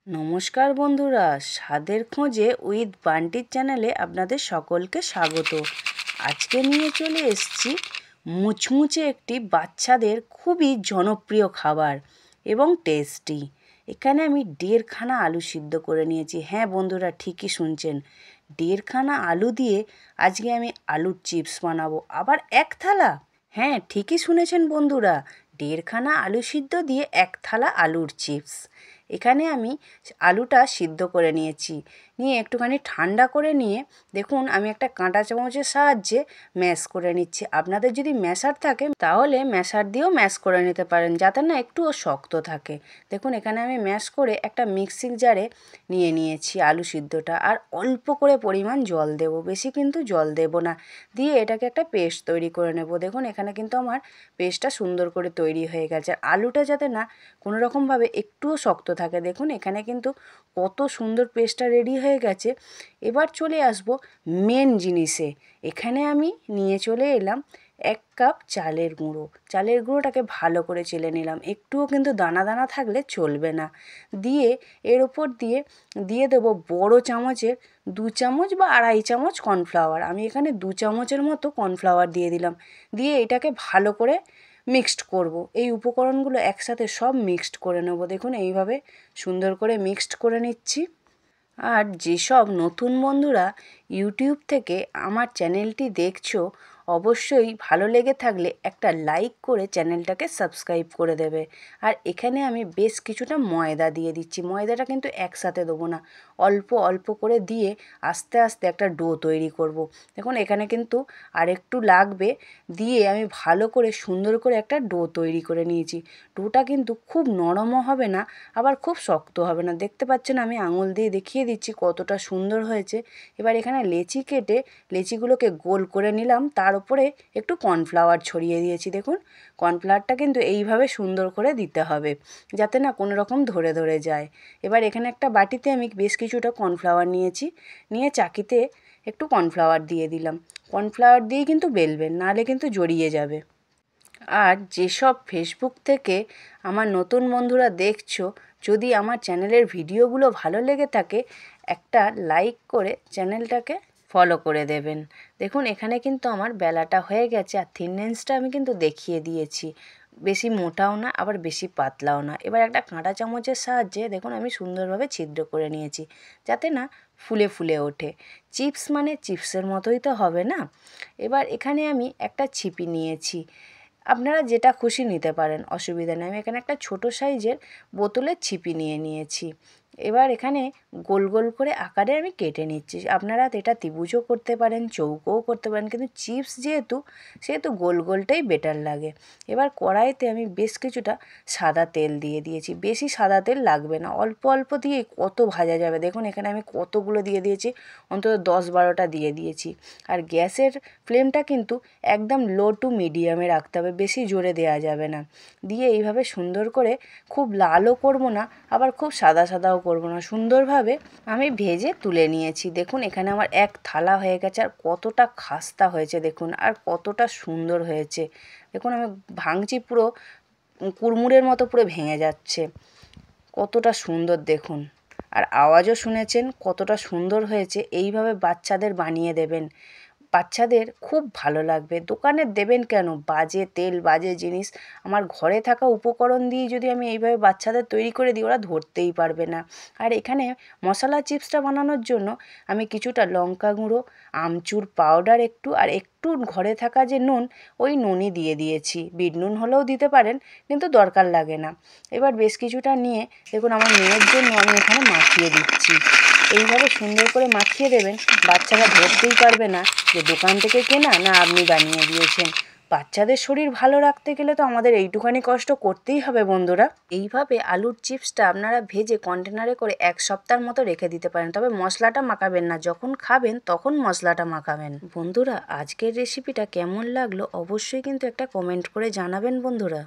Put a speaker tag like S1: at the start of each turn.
S1: নমস্কার বন্ধুরা, স্বাদের খোঁজে উইথ বান্টির চ্যানেলে আপনাদের সকলকে স্বাগত। আজকে নিয়ে চলে এসেছি মুচমুচে একটি বাচ্চাদের খুবই জনপ্রিয় খাবার এবং টেস্টি। এখানে আমি 1.5 আলু সিদ্ধ করে নিয়েছি। হ্যাঁ বন্ধুরা, ঠিকই শুনছেন, 1.5 আলু দিয়ে আজকে আমি আলুর চিপস বানাবো। আবার 1 থালা? হ্যাঁ, ঠিকই শুনেছেন বন্ধুরা, 1.5 আলু সিদ্ধ দিয়ে 1 থালা আলুর চিপস। এখানে আমি আলুটা সিদ্ধ করে নিয়েছি, নিয়ে একটুখানি ঠান্ডা করে নিয়ে দেখুন আমি একটা কাঁটা চামচের সাহায্যে ম্যাশ করে নিচ্ছি। আপনাদের যদি ম্যাশার থাকে তাহলে ম্যাশার দিয়েও ম্যাশ করে নিতে পারেন, যাতে না একটুও শক্ত থাকে। দেখুন এখানে আমি ম্যাশ করে একটা মিক্সিং জারে নিয়ে নিয়েছি আলু সিদ্ধটা, আর অল্প করে পরিমাণ জল দেব, বেশি কিন্তু জল দেব না। দিয়ে এটাকে একটা পেস্ট তৈরি করে নেব। দেখুন এখানে কিন্তু আমার পেস্টটা সুন্দর করে তৈরি হয়ে গেছে। আলুটা যাতে না কোনো রকমভাবে একটুও শক্ত থাকে। দেখুন এখানে কিন্তু কত সুন্দর পেস্টটা রেডি হয়ে গেছে। এবার চলে আসব মেন জিনিসে। এখানে আমি নিয়ে চলে এলাম 1 কাপ চালের গুঁড়ো। চালের গুঁড়োটাকে ভালো করে চেলে নিলাম, একটুও কিন্তু দানা দানা থাকলে চলবে না। দিয়ে এর ওপর দিয়ে দেবো বড় চামচের 2 চামচ বা 2.5 চামচ কর্নফ্লাওয়ার। আমি এখানে 2 চামচের মতো কর্নফ্লাওয়ার দিয়ে দিলাম। দিয়ে এটাকে ভালো করে মিক্সড করব। এই উপকরণগুলো একসাথে সব মিক্সড করে নেব। দেখুন এইভাবে সুন্দর করে মিক্সড করে নিচ্ছি। আর যেসব নতুন বন্ধুরা ইউটিউব থেকে আমার চ্যানেলটি দেখছো, অবশ্যই ভালো লেগে থাকলে একটা লাইক করে চ্যানেলটাকে সাবস্ক্রাইব করে দেবে। আর এখানে আমি বেশ কিছুটা ময়দা দিয়ে দিচ্ছি। ময়দাটা কিন্তু একসাথে দেবো না, অল্প অল্প করে দিয়ে আস্তে আস্তে একটা ডো তৈরি করব। দেখুন এখানে কিন্তু আরেকটু লাগবে। দিয়ে আমি ভালো করে সুন্দর করে একটা ডো তৈরি করে নিয়েছি। ডোটা কিন্তু খুব নরমও হবে না, আবার খুব শক্ত হবে না। দেখতে পাচ্ছেন আমি আঙুল দিয়ে দেখিয়ে দিচ্ছি কতটা সুন্দর হয়েছে। এবার এখানে লেচি কেটে লেচিগুলোকে গোল করে নিলাম, তার উপরে একটু কর্নফ্লাওয়ার ছড়িয়ে দিয়েছি। দেখুন কর্নফ্লাওয়ারটা কিন্তু এইভাবে সুন্দর করে দিতে হবে, যাতে না কোনো রকম ধরে ধরে যায়। এবার এখানে একটা বাটিতে আমি বেশ কিছুটা কর্নফ্লাওয়ার নিয়েছি, নিয়ে চাকিতে একটু কর্নফ্লাওয়ার দিয়ে দিলাম। কর্নফ্লাওয়ার দিয়েই কিন্তু বেলবেন, নাহলে কিন্তু জড়িয়ে যাবে। আর যেসব ফেসবুক থেকে আমার নতুন বন্ধুরা দেখছো, যদি আমার চ্যানেলের ভিডিওগুলো ভালো লেগে থাকে একটা লাইক করে চ্যানেলটাকে ফলো করে দেবেন। দেখুন এখানে কিন্তু আমার বেলাটা হয়ে গেছে, আর থিকনেসটা আমি কিন্তু দেখিয়ে দিয়েছি। বেশি মোটাও না, আবার বেশি পাতলাও না। এবার একটা কাঁটা চামচের সাহায্যে দেখুন আমি সুন্দরভাবে ছিদ্র করে নিয়েছি, যাতে না ফুলে ফুলে ওঠে। চিপস মানে চিপসের মতোই তো হবে না। এবার এখানে আমি একটা ছিপি নিয়েছি, আপনারা যেটা খুশি নিতে পারেন, অসুবিধা নেই। আমি এখানে একটা ছোটো সাইজের বোতলের ছিপি নিয়ে নিয়েছি। এবার এখানে গোল গোল করে আকারে আমি কেটে নিচ্ছি। আপনারা এটা ত্রিভুজও করতে পারেন, চৌকোও করতে পারেন, কিন্তু চিপস সেহেতু গোল গোলটাই বেটার লাগে। এবার কড়াইতে আমি বেশ কিছুটা সাদা তেল দিয়ে দিয়েছি। বেশি সাদা তেল লাগবে না, অল্প অল্প দিয়ে কত ভাজা যাবে। দেখুন এখানে আমি কতগুলো দিয়ে দিয়েছি, অন্তত 10-12টা দিয়ে দিয়েছি। আর গ্যাসের ফ্লেমটা কিন্তু একদম লো টু মিডিয়ামে রাখতে হবে, বেশি জোরে দেওয়া যাবে না। দিয়ে এইভাবে সুন্দর করে, খুব লালও করবো না, আবার খুব সাদা সাদাও করবো না, সুন্দরভাবে আমি ভেজে তুলে নিয়েছি। দেখুন এখানে আমার 1 থালা হয়ে গেছে, আর কতটা খাস্তা হয়েছে দেখুন, আর কতটা সুন্দর হয়েছে। দেখুন আমি ভাঙছি, পুরো কুড়মুড়ের মতো পুরো ভেঙে যাচ্ছে, কতটা সুন্দর দেখুন। আর আওয়াজও শুনেছেন কতটা সুন্দর হয়েছে। এইভাবে বাচ্চাদের বানিয়ে দেবেন, বাচ্চাদের খুব ভালো লাগবে। দোকানের দেবেন কেন, বাজে তেল বাজে জিনিস। আমার ঘরে থাকা উপকরণ দিয়ে যদি আমি এইভাবে বাচ্চাদের তৈরি করে দিই, ওরা ধরতেই পারবে না। আর এখানে মশলা চিপসটা বানানোর জন্য আমি কিছুটা লঙ্কা গুঁড়ো, আমচুর পাউডার একটু, আর একটু ঘরে থাকা যে নুন, ওই নুনই দিয়ে দিয়েছি। বিট নুন হলেও দিতে পারেন, কিন্তু দরকার লাগে না। এবার বেশ কিছুটা নিয়ে দেখুন আমার মেয়ের জন্য আমি এখানে মাখিয়ে দিচ্ছি। এইভাবে সুন্দর করে মাখিয়ে দেবেন, বাচ্চারা ধরতেই পারবে না যে দোকান থেকে কেনা না আপনি বানিয়ে দিয়েছেন। বাচ্চাদের শরীর ভালো রাখতে গেলে তো আমাদের এইটুখানি কষ্ট করতেই হবে বন্ধুরা। এইভাবে আলুর চিপসটা আপনারা ভেজে কন্টেনারে করে 1 সপ্তাহের মতো রেখে দিতে পারেন, তবে মশলাটা মাখাবেন না, যখন খাবেন তখন মশলাটা মাখাবেন। বন্ধুরা আজকের রেসিপিটা কেমন লাগলো অবশ্যই কিন্তু একটা কমেন্ট করে জানাবেন বন্ধুরা।